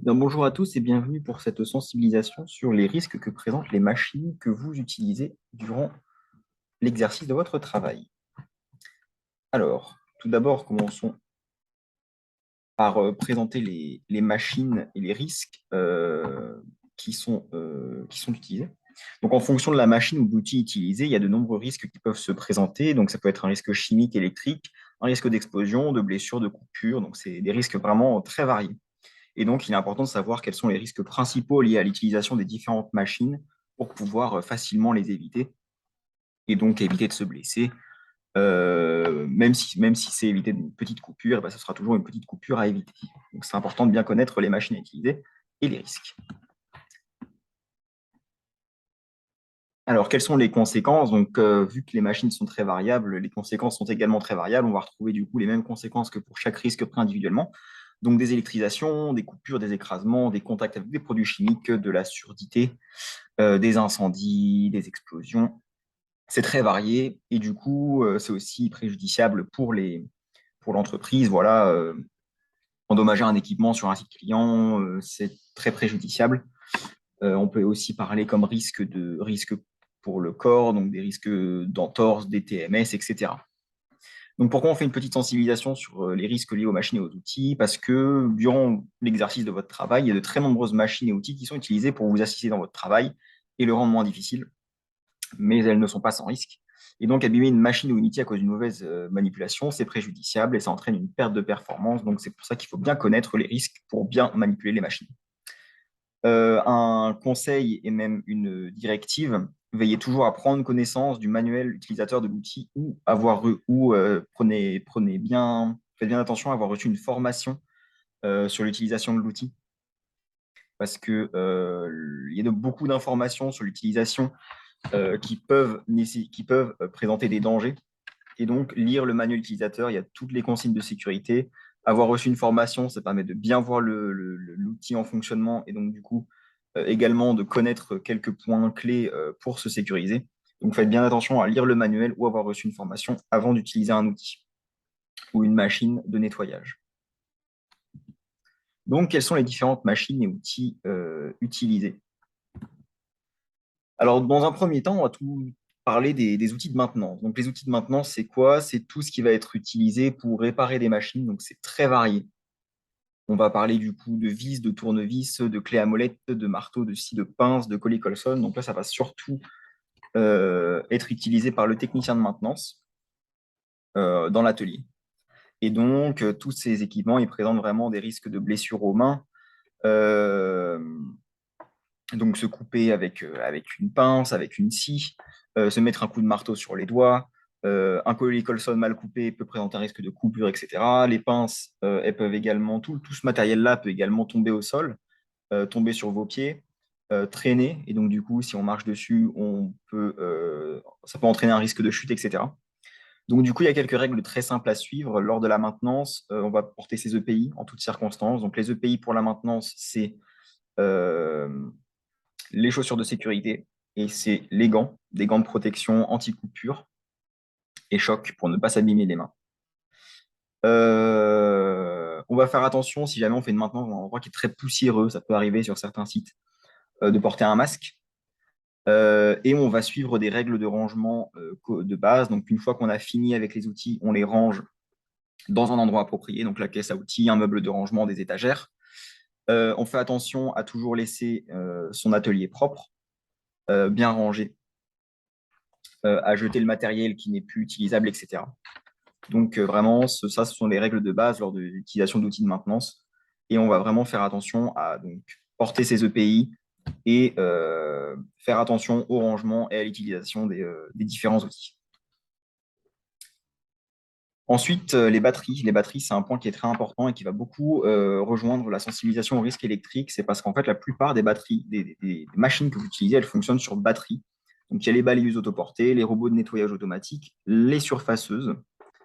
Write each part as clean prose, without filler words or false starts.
Bien, bonjour à tous et bienvenue pour cette sensibilisation sur les risques que présentent les machines que vous utilisez durant l'exercice de votre travail. Alors, tout d'abord, commençons par présenter les machines et les risques qui sont utilisés. Donc, en fonction de la machine ou de l'outil utilisé, il y a de nombreux risques qui peuvent se présenter. Donc, ça peut être un risque chimique, électrique, un risque d'explosion, de blessure, de coupure. Donc, c'est des risques vraiment très variés. Et donc, il est important de savoir quels sont les risques principaux liés à l'utilisation des différentes machines pour pouvoir facilement les éviter et donc éviter de se blesser. Même si c'est éviter une petite coupure, ce sera toujours une petite coupure à éviter. Donc, c'est important de bien connaître les machines à utiliser et les risques. Alors, quelles sont les conséquences? Donc, vu que les machines sont très variables, les conséquences sont également très variables. On va retrouver du coup les mêmes conséquences que pour chaque risque pris individuellement. Donc, des électrisations, des coupures, des écrasements, des contacts avec des produits chimiques, de la surdité, des incendies, des explosions. C'est très varié et du coup, c'est aussi préjudiciable pour l'entreprise. Voilà, endommager un équipement sur un site client, c'est très préjudiciable. On peut aussi parler comme risque pour le corps, donc des risques d'entorse, des TMS, etc. Donc pourquoi on fait une petite sensibilisation sur les risques liés aux machines et aux outils? Parce que durant l'exercice de votre travail, il y a de très nombreuses machines et outils qui sont utilisés pour vous assister dans votre travail et le rendre moins difficile, mais elles ne sont pas sans risque. Et donc abîmer une machine ou une outil à cause d'une mauvaise manipulation, c'est préjudiciable et ça entraîne une perte de performance. Donc c'est pour ça qu'il faut bien connaître les risques pour bien manipuler les machines. Un conseil et même une directive, veillez toujours à prendre connaissance du manuel utilisateur de l'outil faites bien attention à avoir reçu une formation sur l'utilisation de l'outil parce que il y a beaucoup d'informations sur l'utilisation qui peuvent présenter des dangers. Et donc, lire le manuel utilisateur, il y a toutes les consignes de sécurité. Avoir reçu une formation, ça permet de bien voir l'outil en fonctionnement et donc, du coup, également de connaître quelques points clés pour se sécuriser. Donc, faites bien attention à lire le manuel ou avoir reçu une formation avant d'utiliser un outil ou une machine de nettoyage. Donc, quelles sont les différentes machines et outils utilisés? Alors, dans un premier temps, on va tout parler des outils de maintenance. Donc, les outils de maintenance, c'est quoi? C'est tout ce qui va être utilisé pour réparer des machines. Donc, c'est très varié. On va parler du coup de vis, de tournevis, de clés à molette, de marteau, de scie, de pince, de collet colson. Donc là, ça va surtout être utilisé par le technicien de maintenance dans l'atelier. Et donc, tous ces équipements, ils présentent vraiment des risques de blessures aux mains. Euh, donc, se couper avec une pince, avec une scie, se mettre un coup de marteau sur les doigts. Un collier Colson mal coupé peut présenter un risque de coupure, etc. Les pinces, elles peuvent également, tout ce matériel-là peut également tomber au sol, tomber sur vos pieds, traîner. Et donc, du coup, si on marche dessus, ça peut entraîner un risque de chute, etc. Donc, du coup, il y a quelques règles très simples à suivre. Lors de la maintenance, on va porter ses EPI en toutes circonstances. Donc, les EPI pour la maintenance, c'est euh, les chaussures de sécurité et c'est les gants, des gants de protection anti-coupure et choc pour ne pas s'abîmer les mains. On va faire attention si jamais on fait une maintenance dans un endroit qui est très poussiéreux, ça peut arriver sur certains sites, de porter un masque. Et on va suivre des règles de rangement de base. Donc, une fois qu'on a fini avec les outils, on les range dans un endroit approprié, donc la caisse à outils, un meuble de rangement, des étagères. On fait attention à toujours laisser son atelier propre, bien rangé, à jeter le matériel qui n'est plus utilisable, etc. Donc, vraiment, ce sont les règles de base lors de l'utilisation d'outils de maintenance. Et on va vraiment faire attention à donc, porter ces EPI et faire attention au rangement et à l'utilisation des différents outils. Ensuite, les batteries. Les batteries, c'est un point qui est très important et qui va beaucoup rejoindre la sensibilisation au risque électrique. C'est parce qu'en fait, la plupart des batteries, des machines que vous utilisez, elles fonctionnent sur batterie. Donc, il y a les balayeuses autoportées, les robots de nettoyage automatique, les surfaceuses,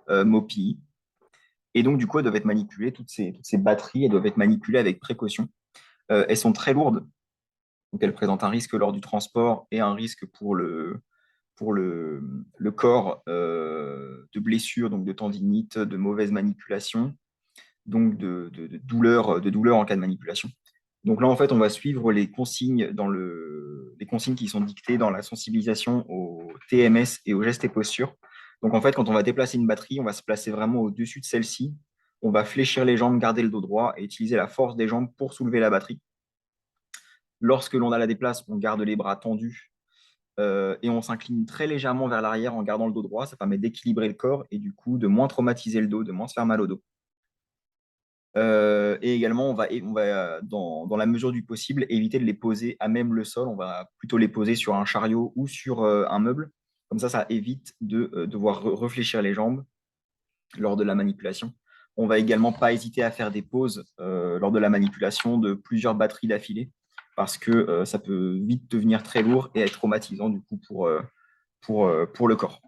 Mopi. Et donc, du coup, elles doivent être manipulées, toutes ces batteries, elles doivent être manipulées avec précaution. Elles sont très lourdes, donc elles présentent un risque lors du transport et un risque pour le corps de blessures, donc de tendinite, de mauvaise manipulation, donc de douleur en cas de manipulation. Donc là, en fait, on va suivre les consignes les consignes qui sont dictées dans la sensibilisation au TMS et aux gestes et postures. Donc en fait, quand on va déplacer une batterie, on va se placer vraiment au-dessus de celle-ci. On va fléchir les jambes, garder le dos droit et utiliser la force des jambes pour soulever la batterie. Lorsque l'on la déplace, on garde les bras tendus et on s'incline très légèrement vers l'arrière en gardant le dos droit. Ça permet d'équilibrer le corps et du coup de moins traumatiser le dos, de moins se faire mal au dos. Et également, dans la mesure du possible, éviter de les poser à même le sol. On va plutôt les poser sur un chariot ou sur un meuble. Comme ça évite de devoir réfléchir les jambes lors de la manipulation. On va également pas hésiter à faire des pauses lors de la manipulation de plusieurs batteries d'affilée parce que ça peut vite devenir très lourd et être traumatisant du coup pour le corps.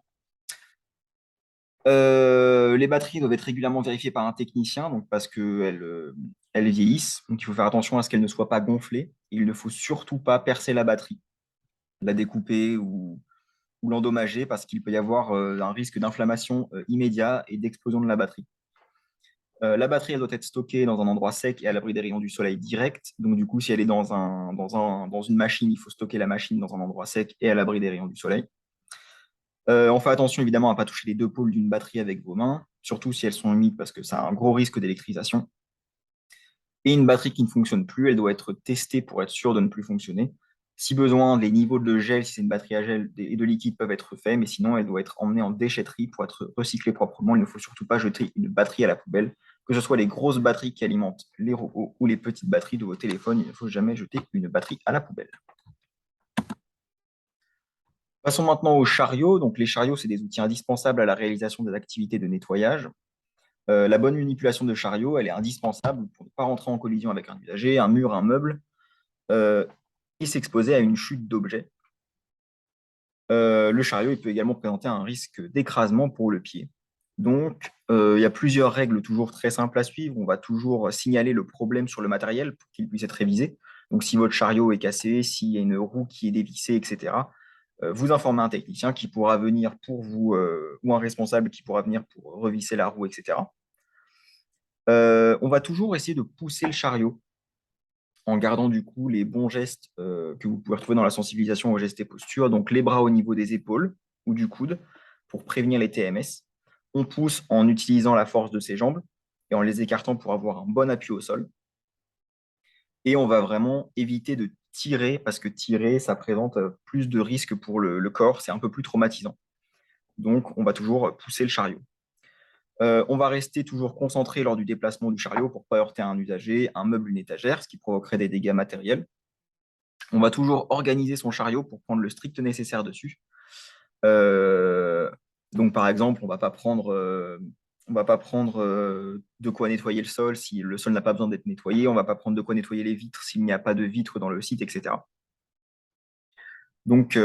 Les batteries doivent être régulièrement vérifiées par un technicien, donc parce qu'elles vieillissent. Donc il faut faire attention à ce qu'elles ne soient pas gonflées. Il ne faut surtout pas percer la batterie, la découper ou l'endommager parce qu'il peut y avoir un risque d'inflammation immédiat et d'explosion de la batterie. La batterie, elle doit être stockée dans un endroit sec et à l'abri des rayons du soleil direct. Donc du coup, si elle est dans une machine, il faut stocker la machine dans un endroit sec et à l'abri des rayons du soleil. On fait attention évidemment à ne pas toucher les deux pôles d'une batterie avec vos mains, surtout si elles sont humides parce que ça a un gros risque d'électrisation. Et une batterie qui ne fonctionne plus, elle doit être testée pour être sûre de ne plus fonctionner. Si besoin, les niveaux de gel, si c'est une batterie à gel et de liquide, peuvent être faits, mais sinon, elle doit être emmenée en déchetterie pour être recyclée proprement. Il ne faut surtout pas jeter une batterie à la poubelle, que ce soit les grosses batteries qui alimentent les robots ou les petites batteries de vos téléphones. Il ne faut jamais jeter une batterie à la poubelle. Passons maintenant aux chariots. Donc, les chariots, c'est des outils indispensables à la réalisation des activités de nettoyage. La bonne manipulation de chariot, elle est indispensable pour ne pas rentrer en collision avec un usager, un mur, un meuble, euh, et s'exposer à une chute d'objets. Le chariot, il peut également présenter un risque d'écrasement pour le pied. Donc, il y a plusieurs règles toujours très simples à suivre. On va toujours signaler le problème sur le matériel pour qu'il puisse être révisé. Donc, si votre chariot est cassé, s'il y a une roue qui est dévissée, etc., vous informez un technicien qui pourra venir pour vous, ou un responsable qui pourra venir pour revisser la roue, etc. On va toujours essayer de pousser le chariot en gardant du coup les bons gestes que vous pouvez retrouver dans la sensibilisation aux gestes et postures, donc les bras au niveau des épaules ou du coude pour prévenir les TMS. On pousse en utilisant la force de ses jambes et en les écartant pour avoir un bon appui au sol. Et on va vraiment éviter de tirer parce que tirer, ça présente plus de risques pour le corps, c'est un peu plus traumatisant. Donc, on va toujours pousser le chariot. On va rester toujours concentré lors du déplacement du chariot pour ne pas heurter un usager, un meuble, une étagère, ce qui provoquerait des dégâts matériels. On va toujours organiser son chariot pour prendre le strict nécessaire dessus. Euh, donc, par exemple, on va pas prendre de quoi nettoyer le sol si le sol n'a pas besoin d'être nettoyé. On ne va pas prendre de quoi nettoyer les vitres s'il n'y a pas de vitres dans le site, etc. Donc,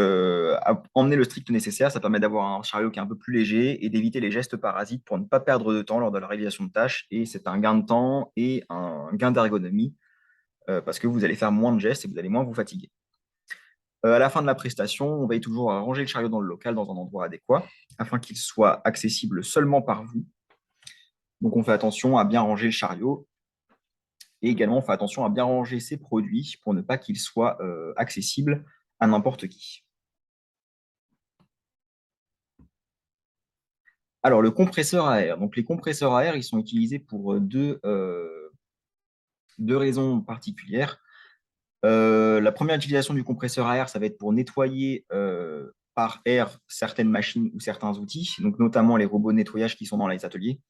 emmener le strict nécessaire, ça permet d'avoir un chariot qui est un peu plus léger et d'éviter les gestes parasites pour ne pas perdre de temps lors de la réalisation de tâches. Et c'est un gain de temps et un gain d'ergonomie parce que vous allez faire moins de gestes et vous allez moins vous fatiguer. À la fin de la prestation, on veille toujours à ranger le chariot dans le local dans un endroit adéquat afin qu'il soit accessible seulement par vous. Donc, on fait attention à bien ranger le chariot et également on fait attention à bien ranger ses produits pour ne pas qu'il soit accessible à n'importe qui. Alors, le compresseur à air. Donc, les compresseurs à air, ils sont utilisés pour deux raisons particulières. La première utilisation du compresseur à air, ça va être pour nettoyer par air certaines machines ou certains outils, donc notamment les robots de nettoyage qui sont dans les ateliers.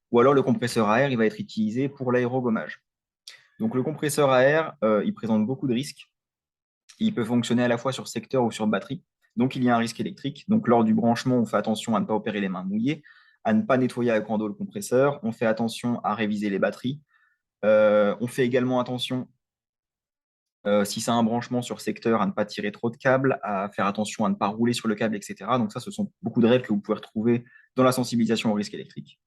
Ou alors, le compresseur à air, il va être utilisé pour l'aérogommage. Donc, le compresseur à air, il présente beaucoup de risques. Il peut fonctionner à la fois sur secteur ou sur batterie. Donc, il y a un risque électrique. Donc, lors du branchement, on fait attention à ne pas opérer les mains mouillées, à ne pas nettoyer avec grand eau le compresseur. On fait attention à réviser les batteries. On fait également attention, si c'est un branchement sur secteur, à ne pas tirer trop de câbles, à faire attention à ne pas rouler sur le câble, etc. Donc, ça, ce sont beaucoup de règles que vous pouvez retrouver dans la sensibilisation au risque électrique.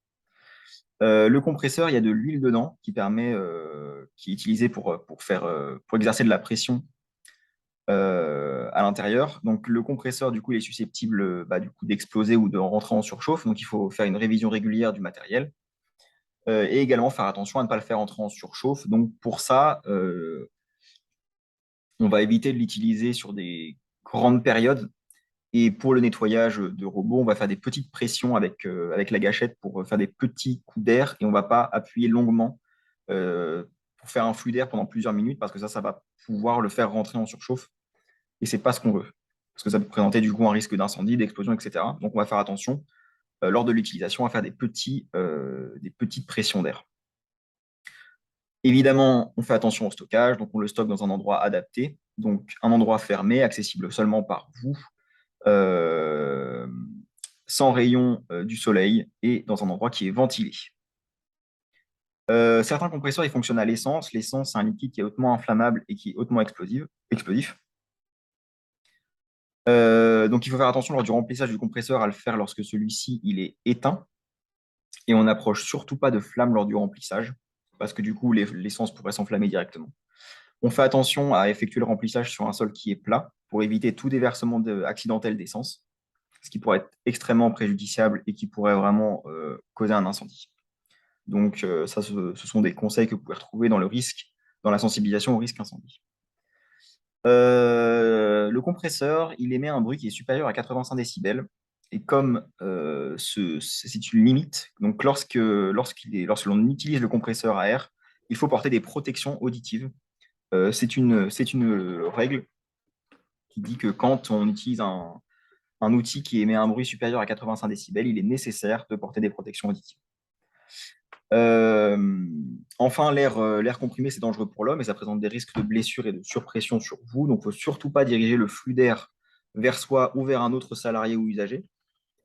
Le compresseur, il y a de l'huile dedans qui est utilisée pour exercer de la pression à l'intérieur. Donc le compresseur, du coup, il est susceptible du coup, d'exploser ou de rentrer en surchauffe. Donc il faut faire une révision régulière du matériel et également faire attention à ne pas le faire entrer en surchauffe. Donc pour ça, On va éviter de l'utiliser sur des grandes périodes. Et pour le nettoyage de robots, on va faire des petites pressions avec la gâchette pour faire des petits coups d'air et on ne va pas appuyer longuement euh, pour faire un flux d'air pendant plusieurs minutes parce que ça va pouvoir le faire rentrer en surchauffe et c'est pas ce qu'on veut. Parce que ça peut présenter du coup un risque d'incendie, d'explosion, etc. Donc on va faire attention lors de l'utilisation à faire des petites pressions d'air. Évidemment, on fait attention au stockage, donc on le stocke dans un endroit adapté, donc un endroit fermé, accessible seulement par vous, euh, sans rayon du soleil et dans un endroit qui est ventilé. Certains compresseurs ils fonctionnent à l'essence. L'essence, c'est un liquide qui est hautement inflammable et qui est hautement explosif. Donc il faut faire attention lors du remplissage du compresseur à le faire lorsque celui-ci il est éteint et on n'approche surtout pas de flamme lors du remplissage parce que du coup l'essence pourrait s'enflammer directement. On fait attention à effectuer le remplissage sur un sol qui est plat pour éviter tout déversement accidentel d'essence, ce qui pourrait être extrêmement préjudiciable et qui pourrait vraiment causer un incendie. Donc, ça, ce sont des conseils que vous pouvez retrouver dans le risque, dans la sensibilisation au risque incendie. Le compresseur, il émet un bruit qui est supérieur à 85 décibels. Et comme c'est une limite, donc lorsque l'on utilise le compresseur à air, il faut porter des protections auditives. C'est une règle qui dit que quand on utilise un outil qui émet un bruit supérieur à 85 décibels, il est nécessaire de porter des protections auditives. Euh, enfin, l'air comprimé, c'est dangereux pour l'homme et ça présente des risques de blessures et de surpression sur vous. Donc, il ne faut surtout pas diriger le flux d'air vers soi ou vers un autre salarié ou usager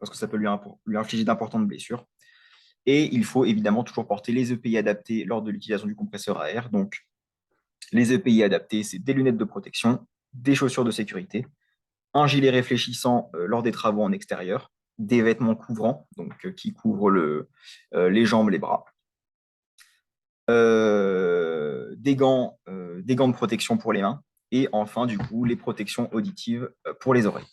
parce que ça peut lui infliger d'importantes blessures. Et il faut évidemment toujours porter les EPI adaptés lors de l'utilisation du compresseur à air. Donc, les EPI adaptés, c'est des lunettes de protection, des chaussures de sécurité, un gilet réfléchissant lors des travaux en extérieur, des vêtements couvrants, donc qui couvrent les jambes, les bras, des gants de protection pour les mains, et enfin, du coup, les protections auditives pour les oreilles.